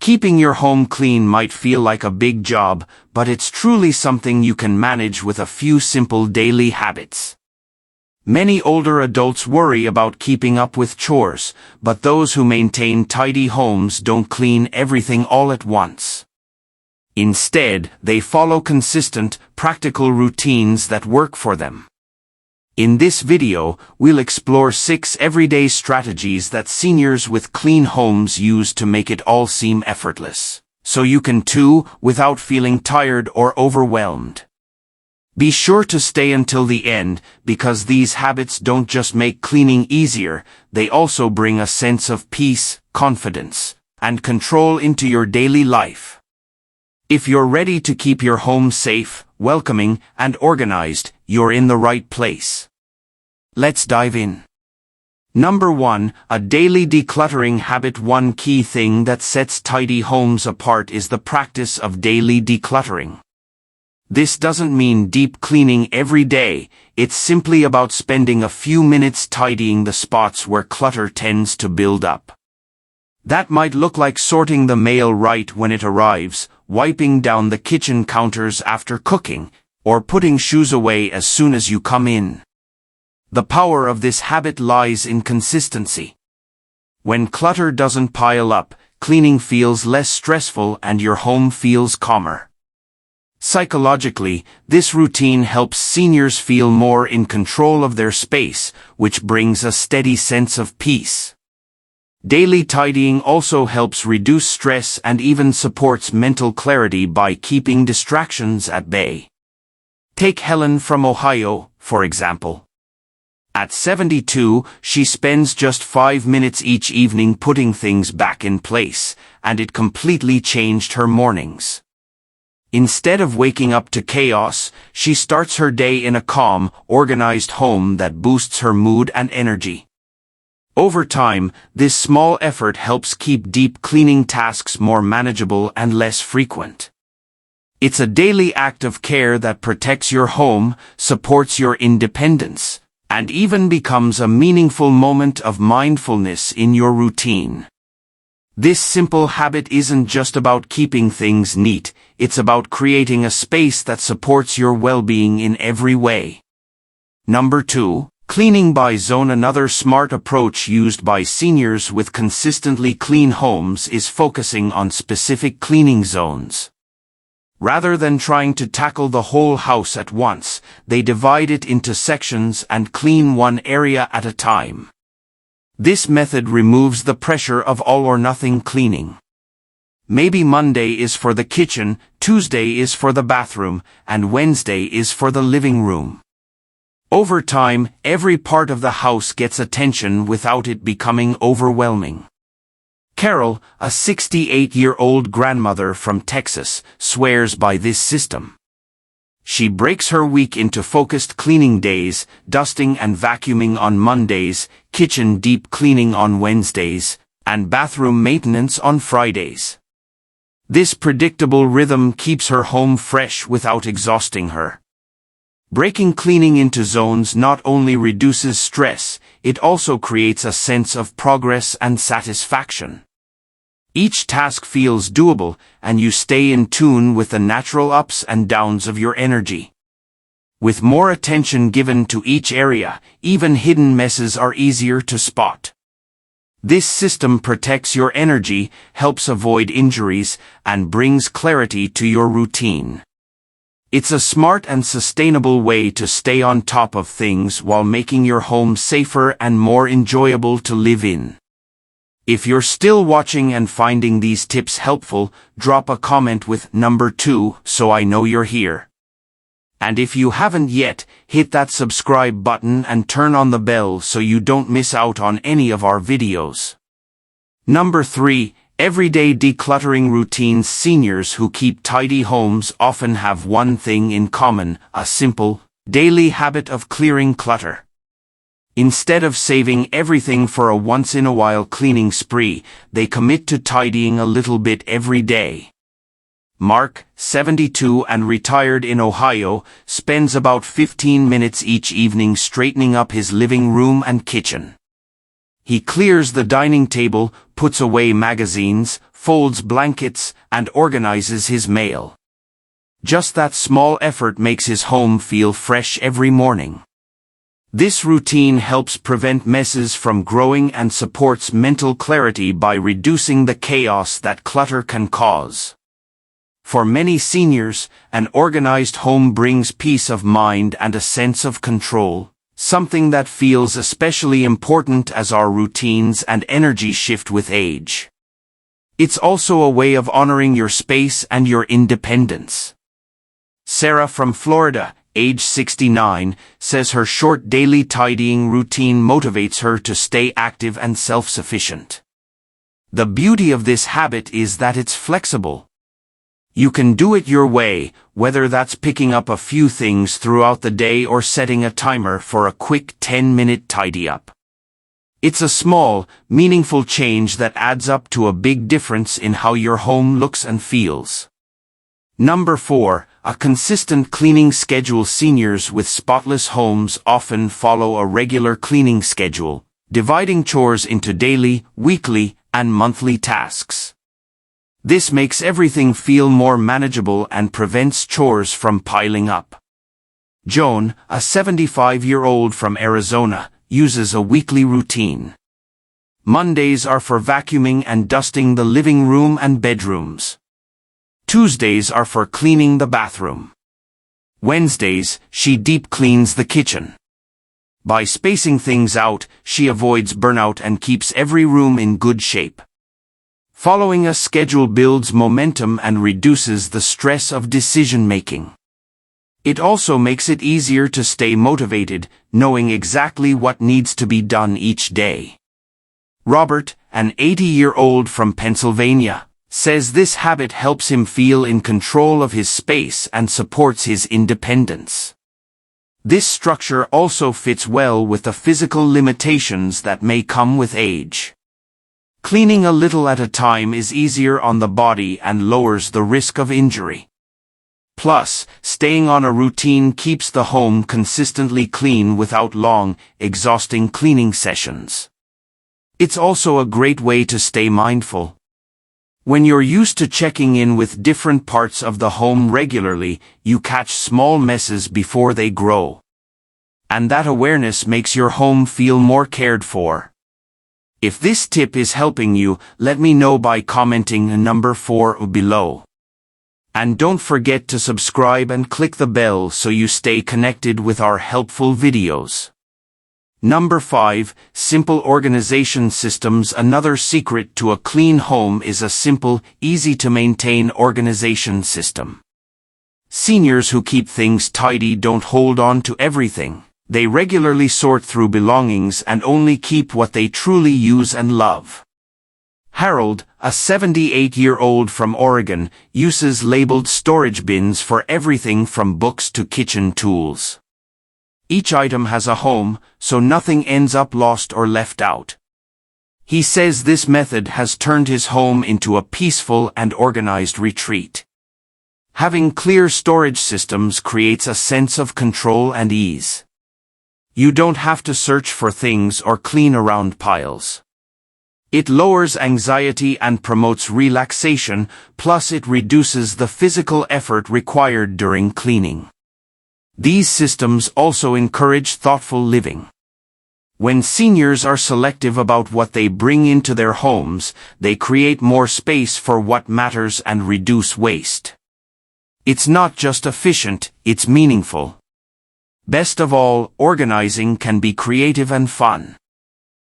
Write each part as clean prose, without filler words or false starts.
Keeping your home clean might feel like a big job, but it's truly something you can manage with a few simple daily habits. Many older adults worry about keeping up with chores, but those who maintain tidy homes don't clean everything all at once. Instead, they follow consistent, practical routines that work for them. In this video, we'll explore 6 everyday strategies that seniors with clean homes use to make it all seem effortless, so you can too, without feeling tired or overwhelmed. Be sure to stay until the end, because these habits don't just make cleaning easier, they also bring a sense of peace, confidence, and control into your daily life. If you're ready to keep your home safe, welcoming, and organized, you're in the right place. Let's dive in. Number 1, a daily decluttering habit. One key thing that sets tidy homes apart is the practice of daily decluttering. This doesn't mean deep cleaning every day, it's simply about spending a few minutes tidying the spots where clutter tends to build up. That might look like sorting the mail right when it arrives, wiping down the kitchen counters after cooking, or putting shoes away as soon as you come in. The power of this habit lies in consistency. When clutter doesn't pile up, cleaning feels less stressful and your home feels calmer. Psychologically, this routine helps seniors feel more in control of their space, which brings a steady sense of peace. Daily tidying also helps reduce stress and even supports mental clarity by keeping distractions at bay. Take Helen from Ohio, for example. At 72, she spends just 5 minutes each evening putting things back in place, and it completely changed her mornings. Instead of waking up to chaos, she starts her day in a calm, organized home that boosts her mood and energy. Over time, this small effort helps keep deep cleaning tasks more manageable and less frequent. It's a daily act of care that protects your home, supports your independence, and even becomes a meaningful moment of mindfulness in your routine. This simple habit isn't just about keeping things neat, it's about creating a space that supports your well-being in every way. Number 2, cleaning by zone. Another smart approach used by seniors with consistently clean homes is focusing on specific cleaning zones. Rather than trying to tackle the whole house at once, they divide it into sections and clean one area at a time. This method removes the pressure of all-or-nothing cleaning. Maybe Monday is for the kitchen, Tuesday is for the bathroom, and Wednesday is for the living room. Over time, every part of the house gets attention without it becoming overwhelming. Carol, a 68-year-old grandmother from Texas, swears by this system. She breaks her week into focused cleaning days, dusting and vacuuming on Mondays, kitchen deep cleaning on Wednesdays, and bathroom maintenance on Fridays. This predictable rhythm keeps her home fresh without exhausting her. Breaking cleaning into zones not only reduces stress, it also creates a sense of progress and satisfaction. Each task feels doable, and you stay in tune with the natural ups and downs of your energy. With more attention given to each area, even hidden messes are easier to spot. This system protects your energy, helps avoid injuries, and brings clarity to your routine. It's a smart and sustainable way to stay on top of things while making your home safer and more enjoyable to live in. If you're still watching and finding these tips helpful, drop a comment with number 2 so I know you're here. And if you haven't yet, hit that subscribe button and turn on the bell so you don't miss out on any of our videos. Number 3, everyday decluttering routines. Seniors who keep tidy homes often have one thing in common: a simple, daily habit of clearing clutter. Instead of saving everything for a once-in-a-while cleaning spree, they commit to tidying a little bit every day. Mark, 72 and retired in Ohio, spends about 15 minutes each evening straightening up his living room and kitchen. He clears the dining table, puts away magazines, folds blankets, and organizes his mail. Just that small effort makes his home feel fresh every morning. This routine helps prevent messes from growing and supports mental clarity by reducing the chaos that clutter can cause. For many seniors, an organized home brings peace of mind and a sense of control, something that feels especially important as our routines and energy shift with age. It's also a way of honoring your space and your independence. Sarah from Florida, age 69, says her short daily tidying routine motivates her to stay active and self-sufficient. The beauty of this habit is that it's flexible. You can do it your way, whether that's picking up a few things throughout the day or setting a timer for a quick 10-minute tidy-up. It's a small, meaningful change that adds up to a big difference in how your home looks and feels. Number 4. A consistent cleaning schedule. Seniors with spotless homes often follow a regular cleaning schedule, dividing chores into daily, weekly, and monthly tasks. This makes everything feel more manageable and prevents chores from piling up. Joan, a 75-year-old from Arizona, uses a weekly routine. Mondays are for vacuuming and dusting the living room and bedrooms. Tuesdays are for cleaning the bathroom. Wednesdays, she deep cleans the kitchen. By spacing things out, she avoids burnout and keeps every room in good shape. Following a schedule builds momentum and reduces the stress of decision-making. It also makes it easier to stay motivated, knowing exactly what needs to be done each day. Robert, an 80-year-old from Pennsylvania, says this habit helps him feel in control of his space and supports his independence. This structure also fits well with the physical limitations that may come with age. Cleaning a little at a time is easier on the body and lowers the risk of injury. Plus, staying on a routine keeps the home consistently clean without long, exhausting cleaning sessions. It's also a great way to stay mindful. When you're used to checking in with different parts of the home regularly, you catch small messes before they grow. And that awareness makes your home feel more cared for. If this tip is helping you, let me know by commenting number 4 below. And don't forget to subscribe and click the bell so you stay connected with our helpful videos. Number 5. Simple organization systems. Another secret to a clean home is a simple, easy-to-maintain organization system. Seniors who keep things tidy don't hold on to everything. They regularly sort through belongings and only keep what they truly use and love. Harold, a 78-year-old from Oregon, uses labeled storage bins for everything from books to kitchen tools. Each item has a home, so nothing ends up lost or left out. He says this method has turned his home into a peaceful and organized retreat. Having clear storage systems creates a sense of control and ease. You don't have to search for things or clean around piles. It lowers anxiety and promotes relaxation, plus it reduces the physical effort required during cleaning. These systems also encourage thoughtful living. When seniors are selective about what they bring into their homes, they create more space for what matters and reduce waste. It's not just efficient, it's meaningful. Best of all, organizing can be creative and fun.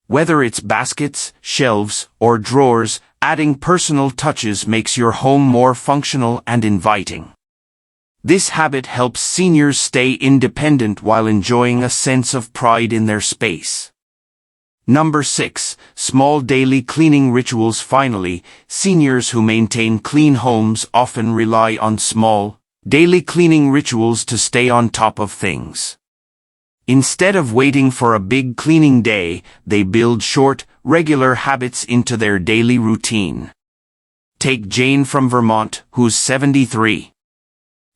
Whether it's baskets, shelves, or drawers, adding personal touches makes your home more functional and inviting. This habit helps seniors stay independent while enjoying a sense of pride in their space. Number 6. Small daily cleaning rituals. Finally, seniors who maintain clean homes often rely on small, daily cleaning rituals to stay on top of things. Instead of waiting for a big cleaning day, they build short, regular habits into their daily routine. Take Jane from Vermont, who's 73.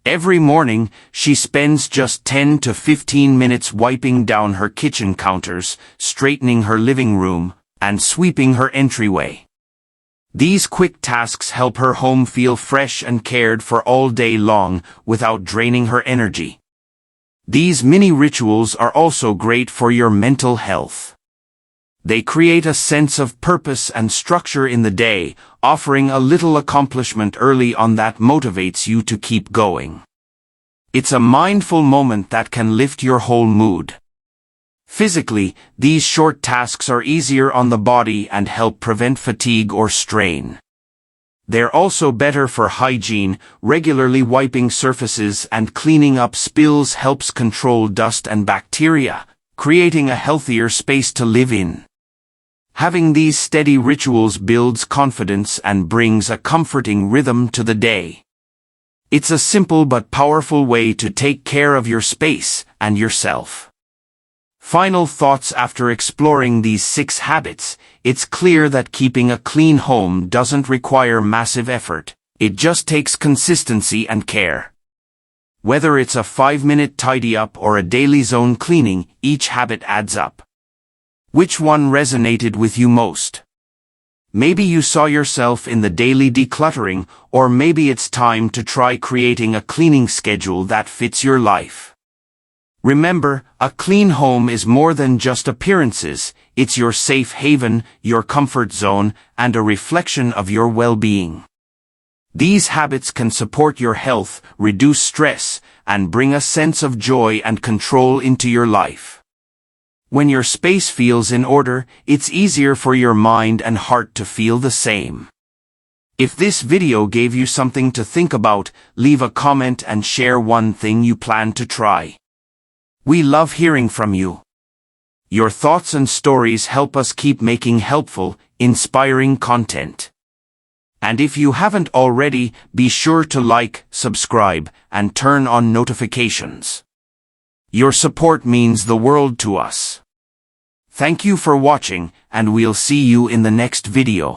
Every morning, she spends just 10 to 15 minutes wiping down her kitchen counters, straightening her living room, and sweeping her entryway. These quick tasks help her home feel fresh and cared for all day long without draining her energy. These mini rituals are also great for your mental health. They create a sense of purpose and structure in the day, offering a little accomplishment early on that motivates you to keep going. It's a mindful moment that can lift your whole mood. Physically, these short tasks are easier on the body and help prevent fatigue or strain. They're also better for hygiene. Regularly wiping surfaces and cleaning up spills helps control dust and bacteria, creating a healthier space to live in. Having these steady rituals builds confidence and brings a comforting rhythm to the day. It's a simple but powerful way to take care of your space and yourself. Final thoughts. After exploring these 6 habits, it's clear that keeping a clean home doesn't require massive effort. It just takes consistency and care. Whether it's a 5-minute tidy up or a daily zone cleaning, each habit adds up. Which one resonated with you most? Maybe you saw yourself in the daily decluttering, or maybe it's time to try creating a cleaning schedule that fits your life. Remember, a clean home is more than just appearances. It's your safe haven, your comfort zone, and a reflection of your well-being. These habits can support your health, reduce stress, and bring a sense of joy and control into your life. When your space feels in order, it's easier for your mind and heart to feel the same. If this video gave you something to think about, leave a comment and share one thing you plan to try. We love hearing from you. Your thoughts and stories help us keep making helpful, inspiring content. And if you haven't already, be sure to like, subscribe, and turn on notifications. Your support means the world to us. Thank you for watching, and we'll see you in the next video.